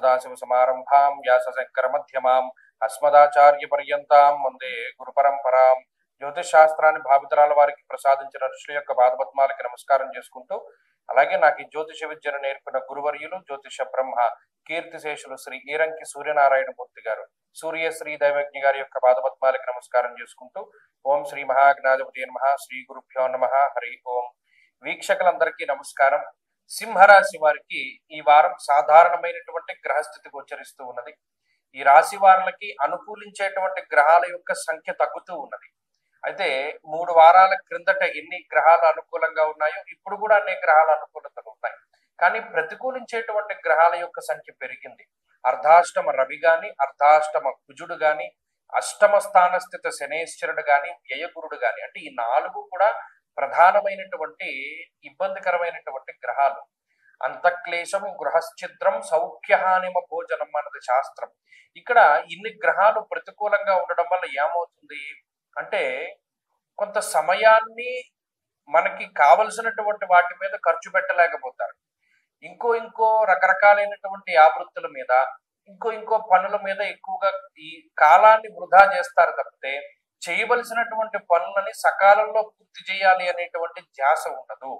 సదాశివసమారంభాం వ్యాసశంకరమధ్యమాం అస్మదాచార్యపర్యంతాం వందే గురుపరంపరాం. జ్యోతిష్ శాస్త్రాన్ని భావితరాల వారికి ప్రసాదించిన ఋషుల యొక్క పాదపద్మాలకి నమస్కారం చేసుకుంటూ, అలాగే నాకు ఈ జ్యోతిష విద్యను నేర్పిన గురువర్యులు జ్యోతిష బ్రహ్మ కీర్తిశేషులు శ్రీ ఈరంకి సూర్యనారాయణ మూర్తి గారు, సూర్యశ్రీ దైవజ్ఞ గారి యొక్క పాదపద్మాలకి నమస్కారం చేసుకుంటూ, ఓం శ్రీ మహాజ్ఞాధిపతి నమః, శ్రీ గురుభ్యో నమః, హరి ఓం. వీక్షకులందరికీ నమస్కారం. సింహరాశి వారికి ఈ వారం సాధారణమైనటువంటి గ్రహస్థితి గోచరిస్తూ ఉన్నది. ఈ రాశి వారులకి అనుకూలించేటువంటి గ్రహాల యొక్క సంఖ్య తగ్గుతూ ఉన్నది. అయితే 3 వారాల క్రిందట ఎన్ని గ్రహాలు అనుకూలంగా ఉన్నాయో ఇప్పుడు కూడా అన్ని గ్రహాల అనుకూలతలు ఉన్నాయి. కానీ ప్రతికూలించేటువంటి గ్రహాల యొక్క సంఖ్య పెరిగింది. అర్ధాష్టమ రవి గాని, అర్ధాష్టమ కుజుడు గాని, అష్టమ స్థాన స్థిత శనేశ్వరుడు గాని, వ్యయగురుడు గాని, అంటే ఈ 4 కూడా ప్రధానమైనటువంటి ఇబ్బందికరమైనటువంటి గ్రహాలు. అంతఃక్లేశం గృహశ్చిద్రం సౌఖ్యహానిమ భోజనం అన్నది శాస్త్రం. ఇక్కడ ఇన్ని గ్రహాలు ప్రతికూలంగా ఉండడం వల్ల ఏమవుతుంది అంటే, కొంత సమయాన్ని మనకి కావలసినటువంటి వాటి మీద ఖర్చు పెట్టలేకపోతారు. ఇంకో రకరకాలైనటువంటి ఆవృత్తుల మీద, ఇంకో పనుల మీద ఎక్కువగా ఈ కాలాన్ని వృధా చేస్తారు తప్పితే చేయవలసినటువంటి పనులని సకాలంలో పూర్తి చేయాలి అనేటువంటి ధ్యాస ఉండదు.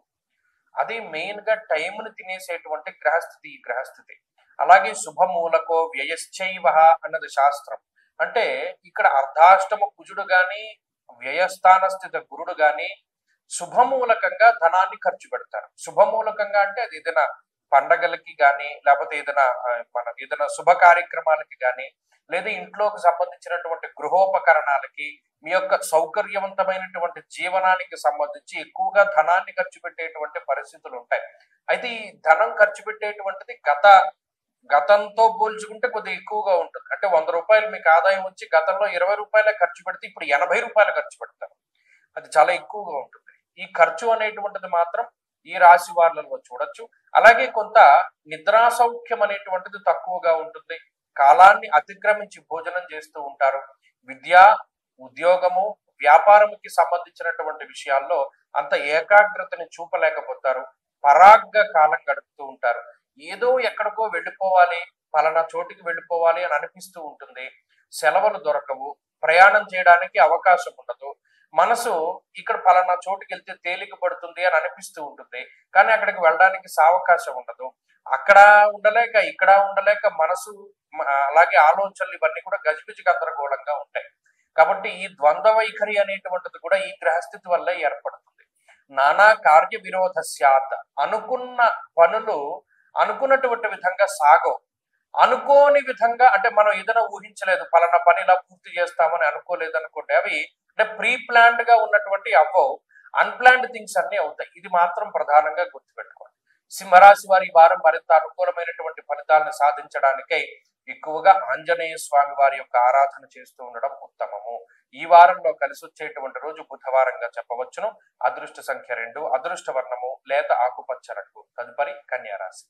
అది మెయిన్ గా టైంని తినేసేటువంటి గ్రహస్థితి ఈ గ్రహస్థితి. అలాగే శుభమూలకో వ్యయశ్చైవ అన్నది శాస్త్రం. అంటే ఇక్కడ అర్ధాష్టమ కుజుడు గాని, వ్యయస్థాన స్థిత గురుడు గాని శుభమూలకంగా ధనాన్ని ఖర్చు పెడతారు. శుభమూలకంగా అంటే అది ఏదైనా పండగలకి గాని, లేకపోతే ఏదైనా శుభ కార్యక్రమాలకి గాని, లేదా ఇంట్లోకి సంబంధించినటువంటి గృహోపకరణాలకి, మీ యొక్క సౌకర్యవంతమైనటువంటి జీవనానికి సంబంధించి ఎక్కువగా ధనాన్ని ఖర్చు పెట్టేటువంటి పరిస్థితులు ఉంటాయి. అయితే ఈ ధనం ఖర్చు పెట్టేటువంటిది గతంతో పోల్చుకుంటే కొద్దిగా ఎక్కువగా ఉంటుంది. అంటే 100 రూపాయలు మీకు ఆదాయం వచ్చి గతంలో 20 రూపాయలే ఖర్చు పెడితే ఇప్పుడు 80 రూపాయలు ఖర్చు పెడతారు. అది చాలా ఎక్కువగా ఉంటుంది. ఈ ఖర్చు అనేటువంటిది మాత్రం ఈ రాశి వారులలో చూడొచ్చు. అలాగే కొంత నిద్రా సౌఖ్యం అనేటువంటిది తక్కువగా ఉంటుంది. కాలాన్ని అతిక్రమించి భోజనం చేస్తూ ఉంటారు. విద్య, ఉద్యోగము, వ్యాపారముకి సంబంధించినటువంటి విషయాల్లో అంత ఏకాగ్రతని చూపలేకపోతారు. పరాగ్గా కాలం గడుపుతూ ఉంటారు. ఏదో ఎక్కడికో వెళ్ళిపోవాలి, పలానా చోటికి వెళ్ళిపోవాలి అని అనిపిస్తూ ఉంటుంది. సెలవులు దొరకవు, ప్రయాణం చేయడానికి అవకాశం ఉండదు. మనసు ఇక్కడ పలానా చోటుకి వెళ్తే తేలిక పడుతుంది అని అనిపిస్తూ ఉంటుంది. కానీ అక్కడికి వెళ్ళడానికి సావకాశం ఉండదు. అక్కడ ఉండలేక ఇక్కడ ఉండలేక మనసు, అలాగే ఆలోచనలు ఇవన్నీ కూడా గజిబిజి గందరగోళంగా ఉంటాయి. కాబట్టి ఈ ద్వంద్వ వైఖరి అనేటువంటిది కూడా ఈ గ్రహస్థితి వల్ల ఏర్పడుతుంది. నానా కార్య విరోధ స్యాత్. అనుకున్న పనులు అనుకున్నటువంటి విధంగా సాగవు. అనుకోని విధంగా, అంటే మనం ఏదైనా ఊహించలేదు, పలానా పని ఇలా పూర్తి చేస్తామని అనుకోలేదు అనుకోండి, అవి అంటే ప్రీ ప్లాన్డ్ గా ఉన్నటువంటి అవ్వవు, అన్ప్లాన్డ్ థింగ్స్ అన్ని అవుతాయి. ఇది మాత్రం ప్రధానంగా గుర్తుపెట్టుకోండి. సింహరాశి వారి వారం మరింత అనుకూలమైనటువంటి ఫలితాలను సాధించడానికై ఎక్కువగా ఆంజనేయ స్వామి వారి యొక్క ఆరాధన చేస్తూ ఉండడం ఉత్తమము. ఈ వారంలో కలిసి వచ్చేటువంటి రోజు బుధవారంగా చెప్పవచ్చును. అదృష్ట సంఖ్య 2, అదృష్ట వర్ణము లేత ఆకుపచ్చ రంగు. తదుపరి కన్యా రాశి.